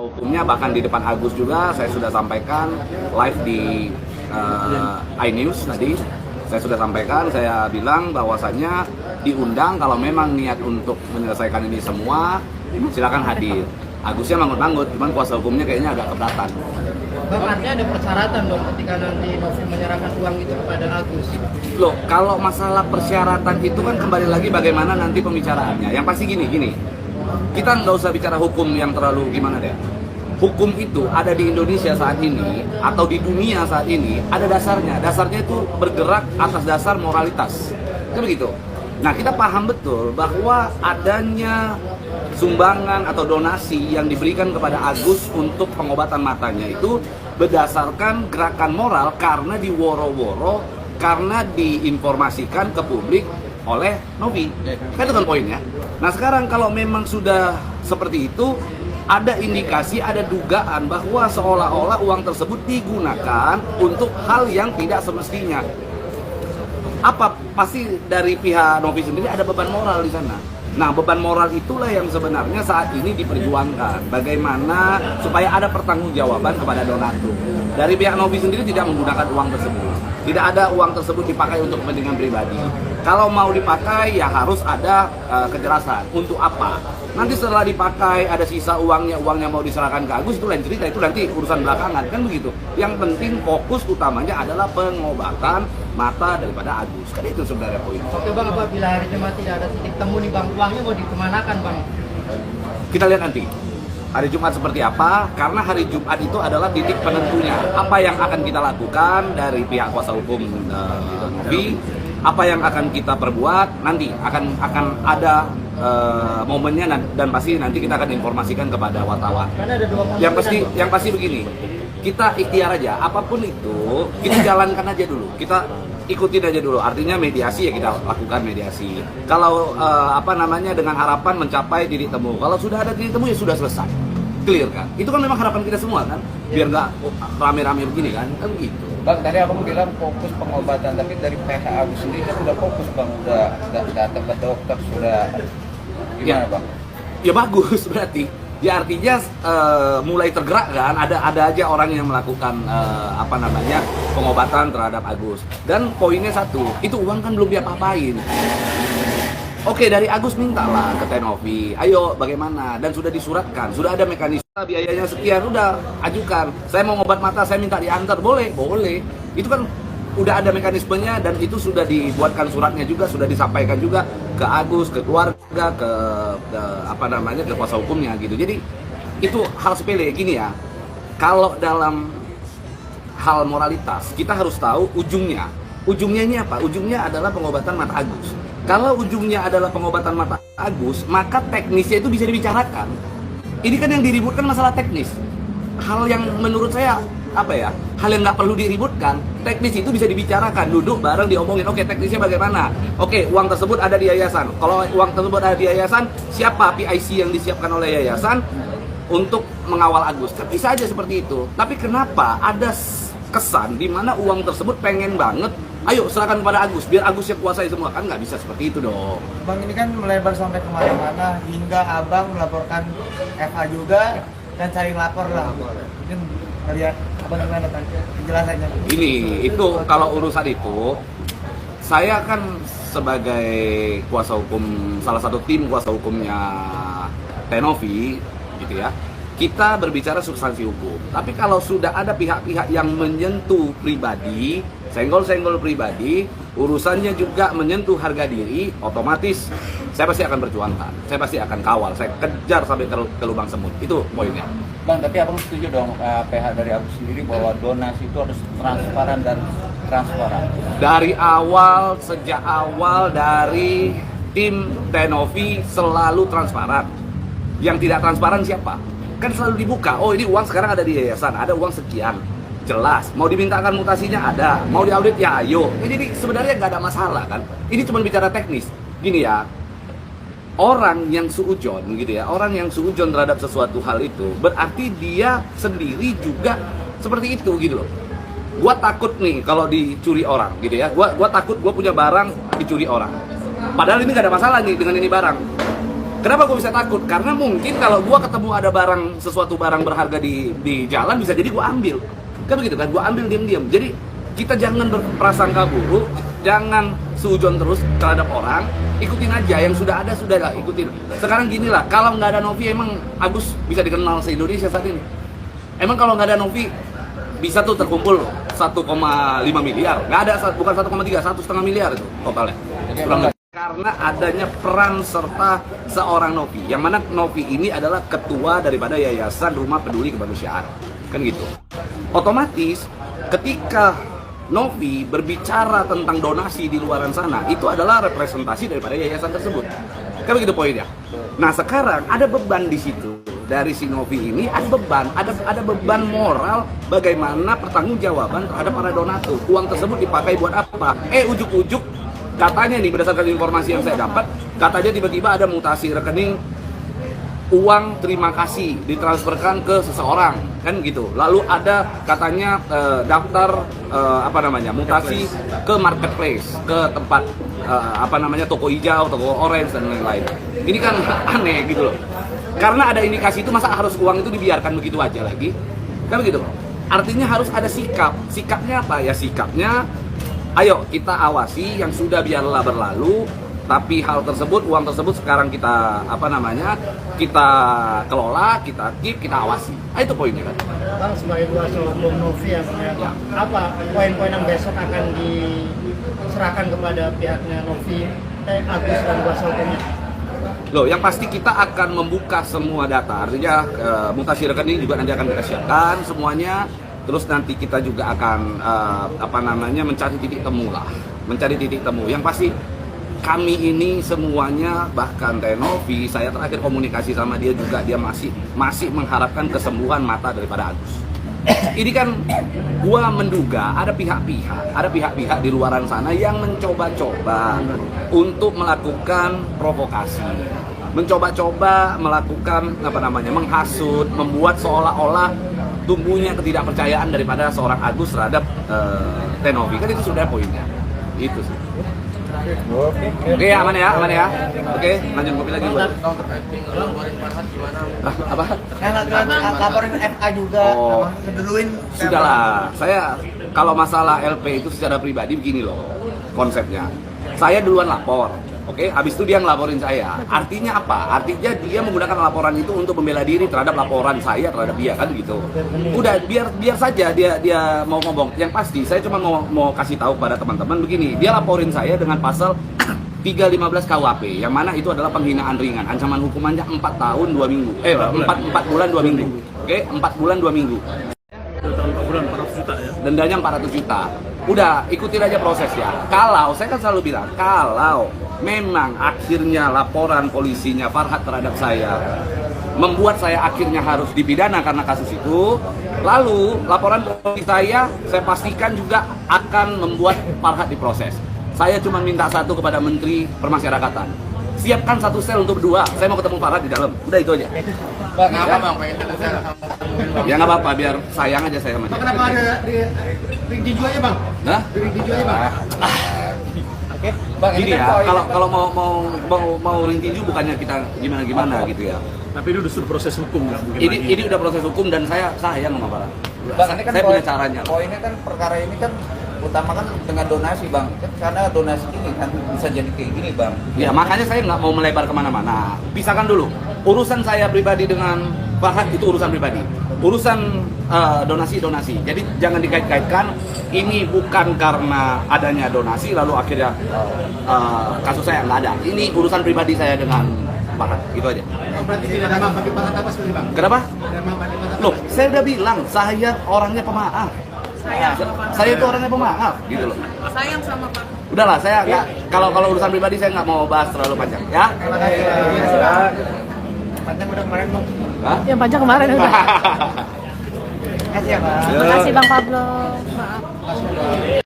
Hukumnya bahkan di depan Agus juga saya sudah sampaikan live di iNews tadi. Saya sudah sampaikan, saya bilang bahwasannya diundang kalau memang niat untuk menyelesaikan ini semua, silakan hadir. Agusnya manggut-manggut, cuman kuasa hukumnya kayaknya agak keberatan. Bang, artinya ada persyaratan dong ketika nanti Novi menyerahkan uang itu kepada Agus. Loh, kalau masalah persyaratan itu kan kembali lagi bagaimana nanti pembicaraannya. Yang pasti gini, kita nggak usah bicara hukum yang terlalu gimana deh. Hukum itu ada di Indonesia saat ini atau di dunia saat ini ada dasarnya. Dasarnya itu bergerak atas dasar moralitas. Kan begitu. Nah, kita paham betul bahwa adanya sumbangan atau donasi yang diberikan kepada Agus untuk pengobatan matanya itu berdasarkan gerakan moral karena diworo-woro, karena diinformasikan ke publik oleh Novi. Kan itu kan poinnya. Nah, sekarang kalau memang sudah seperti itu, ada indikasi, ada dugaan bahwa seolah-olah uang tersebut digunakan untuk hal yang tidak semestinya. Apa? Pasti dari pihak Novi sendiri ada beban moral di sana. Nah, beban moral itulah yang sebenarnya saat ini diperjuangkan. Bagaimana supaya ada pertanggungjawaban kepada donatur. Dari pihak Novi sendiri tidak menggunakan uang tersebut. Tidak ada uang tersebut dipakai untuk kepentingan pribadi. Kalau mau dipakai ya harus ada kejelasan. Untuk apa? Nanti setelah dipakai ada sisa uangnya mau diserahkan ke Agus, itu lain cerita, itu nanti urusan belakangan, kan begitu. Yang penting fokus utamanya adalah pengobatan mata daripada Agus. Kan itu sebenarnya poin. Oke Bang, apabila hari Jumat tidak ada titik temu nih Bang, uangnya mau dikemanakan Bang? Kita lihat nanti hari Jumat seperti apa, karena hari Jumat itu adalah titik penentunya. Apa yang akan kita lakukan dari pihak kuasa hukum Novi, apa yang akan kita perbuat, nanti akan ada momennya, dan pasti nanti kita akan informasikan kepada wartawan. Karena ada dua Yang pasti begini, kita ikhtiar aja, apapun itu kita jalankan aja dulu, kita ikutin aja dulu. Artinya mediasi ya kita lakukan mediasi. Kalau dengan harapan mencapai titik temu. Kalau sudah ada titik temu ya sudah selesai, clear kan? Itu kan memang harapan kita semua kan, biar nggak rame-rame begini kan gitu. Bang, tadi abang bilang fokus pengobatan, tapi dari pihak Agus sendiri kan sudah fokus Bang, udah datang ke dokter, sudah gimana Bang? Ya bagus berarti. Ya artinya mulai tergerak kan, ada aja orang yang melakukan pengobatan terhadap Agus. Dan poinnya satu, itu uang kan belum diapa-apain. Oke, dari Agus mintalah ke Tenovi, ayo bagaimana, dan sudah disuratkan, sudah ada mekanisme, biayanya sekian, udah ajukan. Saya mau ngobat mata, saya minta diantar, boleh. Itu kan udah ada mekanismenya, dan itu sudah dibuatkan suratnya juga, sudah disampaikan juga ke Agus, ke keluarga, ke kuasa hukumnya gitu. Jadi itu hal sepele gini ya. Kalau dalam hal moralitas kita harus tahu ujungnya. Ujungnya ini apa? Ujungnya adalah pengobatan mata Agus. Kalau ujungnya adalah pengobatan mata Agus, maka teknisnya itu bisa dibicarakan. Ini kan yang diributkan masalah teknis. Hal yang menurut saya hal yang nggak perlu diributkan. Teknis itu bisa dibicarakan, duduk bareng diomongin. Oke, teknisnya bagaimana? Oke, uang tersebut ada di yayasan. Kalau uang tersebut ada di yayasan, siapa PIC yang disiapkan oleh yayasan untuk mengawal Agus? Kan bisa aja seperti itu. Tapi kenapa ada kesan di mana uang tersebut pengen banget, ayo serahkan kepada Agus, biar Agus yang kuasai semua? Kan nggak bisa seperti itu dong. Bang, ini kan melebar sampai kemana-mana hingga abang melaporkan FH juga dan saling lapor lah. Mungkin lihat abang gimana kan penjelasannya? Ini itu kalau urusan itu, saya kan sebagai kuasa hukum, salah satu tim kuasa hukumnya Tenovi gitu ya, kita berbicara substansi hukum. Tapi kalau sudah ada pihak-pihak yang menyentuh pribadi, senggol-senggol pribadi, urusannya juga menyentuh harga diri, otomatis saya pasti akan berjuangkan, saya pasti akan kawal, saya kejar sampai ke lubang semut. Itu poinnya. Bang, tapi abang setuju dong pihak dari Agus sendiri bahwa donasi itu harus transparan dan transparan? Dari awal, sejak awal dari tim Tenovi selalu transparan. Yang tidak transparan siapa? Kan selalu dibuka, oh ini uang sekarang ada di yayasan, ada uang sekian, jelas. Mau dimintakan mutasinya ada, mau diaudit ya ayo. Jadi sebenarnya nggak ada masalah kan. Ini cuma bicara teknis. Gini ya, orang yang suujon gitu ya, orang yang suujon terhadap sesuatu hal itu berarti dia sendiri juga seperti itu gitu loh. Gua takut nih kalau dicuri orang gitu ya, gua takut gua punya barang dicuri orang. Padahal ini nggak ada masalah nih dengan ini barang. Kenapa gue bisa takut? Karena mungkin kalau gue ketemu ada sesuatu barang berharga di jalan, bisa jadi gue ambil. Kan begitu kan? Gue ambil diam-diam. Jadi kita jangan berprasangka buruk, jangan suujon terus terhadap orang. Ikutin aja yang sudah ada, sudah lah, ikutin. Sekarang gini lah, kalau nggak ada Novi emang Agus bisa dikenal se-Indonesia saat ini. Emang kalau nggak ada Novi bisa tuh terkumpul 1,5 miliar. Nggak ada, bukan 1,3, 1,5 miliar itu totalnya. Kurang lebih. Karena adanya peran serta seorang Novi, yang mana Novi ini adalah ketua daripada Yayasan Rumah Peduli Kemanusiaan, kan gitu. Otomatis ketika Novi berbicara tentang donasi di luaran sana, itu adalah representasi daripada yayasan tersebut, kan begitu poinnya. Nah sekarang ada beban di situ dari si Novi ini, ada beban moral bagaimana pertanggungjawaban terhadap para donatur. Uang tersebut dipakai buat apa? Ujuk-ujuk katanya nih, berdasarkan informasi yang saya dapat, katanya tiba-tiba ada mutasi rekening uang terima kasih ditransferkan ke seseorang, kan gitu. Lalu ada katanya daftar mutasi ke marketplace, ke tempat toko hijau, toko orange dan lain-lain. Ini kan aneh gitu loh. Karena ada indikasi itu, masa harus uang itu dibiarkan begitu aja lagi? Kan begitu. Artinya harus ada sikap. Sikapnya apa? Ya sikapnya, ayo kita awasi yang sudah, biarlah berlalu, tapi hal tersebut, uang tersebut sekarang kita kita kelola, kita keep, kita awasi. Itu poinnya kan. Bang, sebagai kuasa hukum Novi ya, apa poin-poin yang besok akan diserahkan kepada pihaknya Novi, Agus dan kuasa hukumnya? Loh, yang pasti kita akan membuka semua data, artinya mutasi rekening juga nanti akan kita siapkan semuanya. Terus nanti kita juga akan mencari titik temu. Yang pasti kami ini semuanya, bahkan Novi, saya terakhir komunikasi sama dia juga, dia masih mengharapkan kesembuhan mata daripada Agus. Ini kan gua menduga ada pihak-pihak di luaran sana yang mencoba-coba untuk melakukan provokasi, mencoba-coba melakukan menghasut, membuat seolah-olah tumbuhnya ketidakpercayaan daripada seorang Agus terhadap Novi. Kan itu sudah poinnya. Itu sih. Oke, aman ya. Oke, lanjut kopi lagi. Apa? Laporin FA juga, ngeduluin. Sudahlah, saya kalau masalah LP itu secara pribadi begini loh konsepnya. Saya duluan lapor. Oke, habis itu dia ngelaporin saya. Artinya apa? Artinya dia menggunakan laporan itu untuk membela diri terhadap laporan saya terhadap dia, kan gitu. Udah, biar saja dia mau ngomong. Yang pasti saya cuma mau kasih tahu pada teman-teman begini. Dia laporin saya dengan pasal 315 KUHP, yang mana itu adalah penghinaan ringan. Ancaman hukumannya 4 tahun 2 minggu. 4 bulan 2 minggu. Oke, 4 bulan 2 minggu. Dendanya 400 juta. Udah, ikutin aja prosesnya. Kalau, saya kan selalu bilang, kalau memang akhirnya laporan polisinya Farhad terhadap saya membuat saya akhirnya harus dipidana karena kasus itu, lalu laporan polisi saya pastikan juga akan membuat Farhad diproses. Saya cuma minta satu kepada Menteri Permasyarakatan, siapkan 1 sel untuk 2. Saya mau ketemu Farhad di dalam. Udah itu aja. Bang, apa bang pengen ketemu saya? Ya nggak apa-apa, biar sayang aja saya sama dia. Kenapa ada di ring tinju aja bang? Hah? Di ring tinju aja bang? Oke, bang, Gini kan ya, poin- kalau mau ring tinju bukannya kita gimana gitu ya. Tapi ini udah proses hukum nggak mungkin lagi. Ini udah proses hukum dan saya sayang sama Farhad. Bang, ini kan Saya punya caranya. Poinnya kan perkara ini kan utama kan dengan donasi bang. Kan karena donasi ini kan bisa jadi kayak gini bang. Ya makanya saya nggak mau melebar kemana-mana. Pisahkan dulu. Urusan saya pribadi dengan Farhad itu urusan pribadi. Urusan donasi-donasi. Jadi jangan dikait-kaitkan. Ini bukan karena adanya donasi lalu akhirnya kasus saya nggak ada. Ini urusan pribadi saya dengan Farhad. Gitu aja. Berarti tidak ada manfaat di Farhad apa sebenarnya bang? Kenapa? Tidak ada manfaat di Farhad. Loh, saya udah bilang saya orangnya pemaaf. Saya itu orangnya pemaaf, gitu loh. Sayang sama Pak. Udahlah, saya nggak, kalau urusan pribadi saya nggak mau bahas terlalu panjang, ya. Terima kasih. Panjang udah kemarin bang. Hah? Yang panjang kemarin udah. Terima kasih ya bang. Terima kasih Bang Pablo. Maaf.